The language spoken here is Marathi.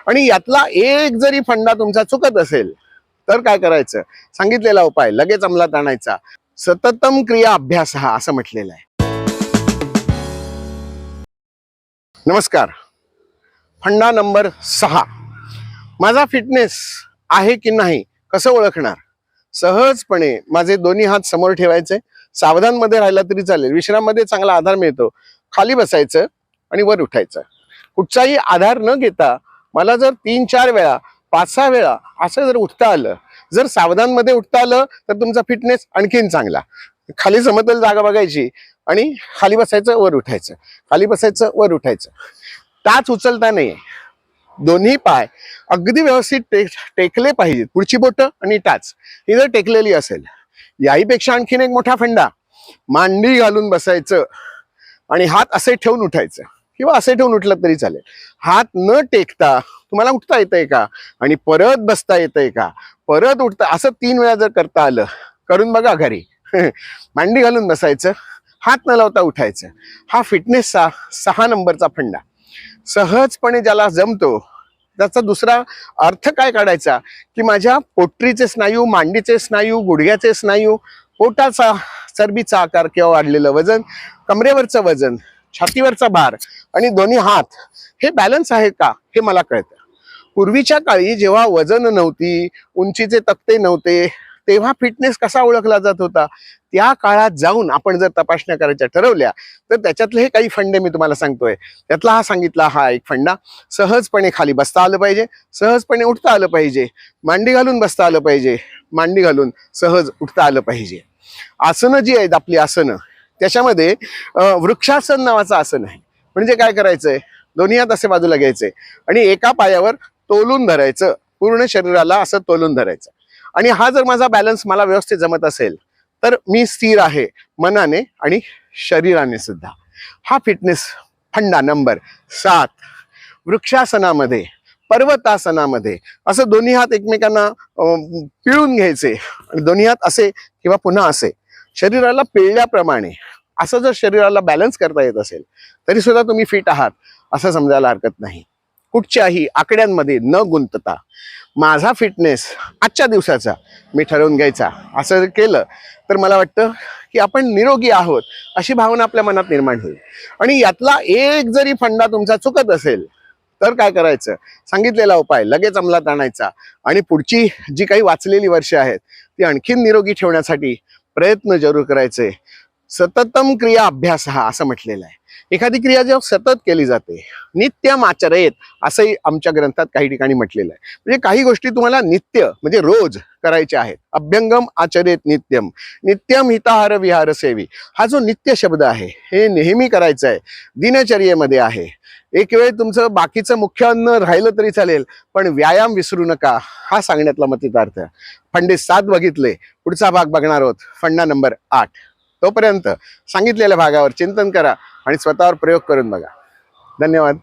आणि यातला एक जरी फंडा तुमचा चुकत असेल तर काय करायचं? सांगितलेला उपाय लगेच अंमलात आणायचा. सततम क्रिया अभ्यास हा असं म्हटलेलं आहे. नमस्कार. फंडा नंबर 6, माझा फिटनेस आहे की नाही कसं ओळखणार? सहजपणे माझे दोन्ही हात समोर ठेवायचे, सावधान मध्ये राहिला तरी चालेल, विश्राममध्ये चांगला आधार मिळतो. खाली बसायचं आणि वर उठायचं. कुठचाही आधार न घेता मला जर 3-4 वेळा 5-6 वेळा असं जर उठता आलं, जर सावधान मध्ये उठता आलं तर तुमचा फिटनेस आणखीन चांगला. खाली समतल जागा बघायची आणि खाली बसायचं वर उठायचं, खाली बसायचं वर उठायचं. टाच उचलता नाहीये, दोन्ही पाय अगदी व्यवस्थित टेकले पाहिजेत. पुढची बोटं आणि टाच ही जर टेकलेली असेल, याहीपेक्षा आणखीन एक मोठा फंडा, मांडी घालून बसायचं आणि हात असे ठेवून उठायचं किंवा असे ठेवून उठलं तरी चालेल. हात न टेकता तुम्हाला उठता येतंय का आणि परत बसता येतंय का, परत उठता, असं 3 वेळा जर करता आलं, करून बघा घरी. मांडी घालून बसायचं, हात न लावता उठायचं. हा फिटनेसचा 6 नंबरचा फंडा. सहजपणे ज्याला जमतो त्याचा दुसरा अर्थ काय काढायचा की माझ्या पोटरीचे स्नायू, मांडीचे स्नायू, गुडघ्याचे स्नायू, पोटाचा चरबीचा आकार किंवा वाढलेलं वजन, कमरेवरचं वजन, छातीवरचा भार आणि दोन्ही हात हे बॅलन्स आहे का हे मला कळतं. पूर्वीच्या काळी जेव्हा वजन नव्हती, उंचीचे तक्ते नव्हते, तेव्हा फिटनेस कसा ओळखला जात होता? त्या काळात जाऊन आपण जर तपासण्या करायच्या ठरवल्या तर त्याच्यातले हे काही फंडे मी तुम्हाला सांगतोय. त्यातला हा सांगितला हा एक फंडा. सहजपणे खाली बसता आलं पाहिजे, सहजपणे उठता आलं पाहिजे, मांडी घालून बसता आलं पाहिजे, मांडी घालून सहज उठता आलं पाहिजे. आसनं जी आहेत आपली आसनं, त्याच्यामध्ये वृक्षासन नावाचं आसन आहे. म्हणजे काय करायचंय? दोन्ही हात असे बाजूला घ्यायचे आणि एका पायावर तोलून धरायचं, पूर्ण शरीराला असं तोलून धरायचं. आणि हा जर माझा बॅलन्स मला व्यवस्थित जमत असेल तर मी स्थिर आहे मनाने आणि शरीराने सुद्धा. हा फिटनेस फंडा नंबर 7. वृक्षासनामध्ये, पर्वतासनामध्ये असं दोन्ही हात एकमेकांना पिळून घ्यायचे आणि दोन्ही हात असे किंवा पुन्हा असे शरीराला पिळल्याप्रमाणे असं जर शरीराला बॅलन्स करता येत असेल तरी सुद्धा तुम्ही फिट आहात असं समजायला हरकत नाही. कुठच्याही आकड्यांमध्ये न गुंतता माझा फिटनेस आजच्या दिवसाचा मी ठरवून घ्यायचा, असं जर केलं तर मला वाटतं की आपण निरोगी आहोत अशी भावना आपल्या मनात निर्माण होईल. आणि यातला एक जरी फंडा तुमचा चुकत असेल तर काय करायचं? सांगितलेला उपाय लगेच अंमलात आणायचा आणि पुढची जी काही वाचलेली वर्ष आहेत ती आणखीन निरोगी ठेवण्यासाठी प्रयत्न जरूर करायचे. सततम क्रिया अभ्यास हा असं म्हटलेलं आहे. एखादी क्रिया जेव्हा सतत केली जाते, नित्यम आचरेत असंही आमच्या ग्रंथात काही ठिकाणी म्हटलेलं आहे. म्हणजे काही गोष्टी तुम्हाला नित्य म्हणजे रोज करायच्या आहेत. अभ्यंगम आचरेत नित्यम, नित्यम हिताहार विहार सेवी, हा जो नित्य शब्द आहे हे नेहमी करायचं आहे, दिनचर्येमध्ये आहे. एक वेळ तुमचं बाकीचं मुख्य अन्न राहिलं तरी चालेल पण व्यायाम विसरू नका, हा सांगण्यातला मतितार्थ. फंडे 7 बघितले, पुढचा भाग बघणार आहोत, फंडा नंबर 8. तोपर्यंत सांगितलेल्या भागावर चिंतन करा आणि स्वतःवर प्रयोग करून बघा. धन्यवाद.